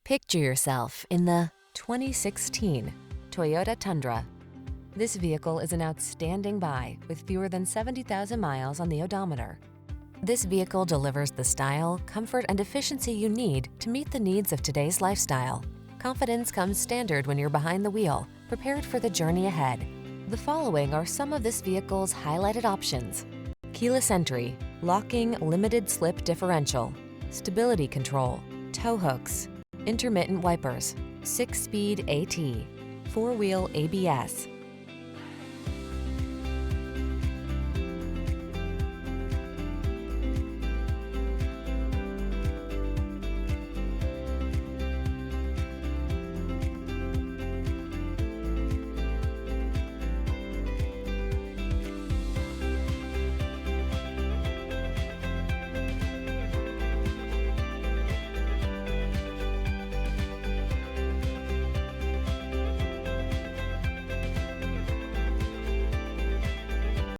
Picture yourself in the 2016 Toyota Tundra. This vehicle is an outstanding buy with fewer than 70,000 miles on the odometer. This vehicle delivers the style, comfort, and efficiency you need to meet the needs of today's lifestyle. Confidence comes standard when you're behind the wheel, prepared for the journey ahead. The following are some of this vehicle's highlighted options: keyless entry, locking limited slip differential, stability control, tow hooks, intermittent wipers, 6-speed AT, 4-wheel ABS,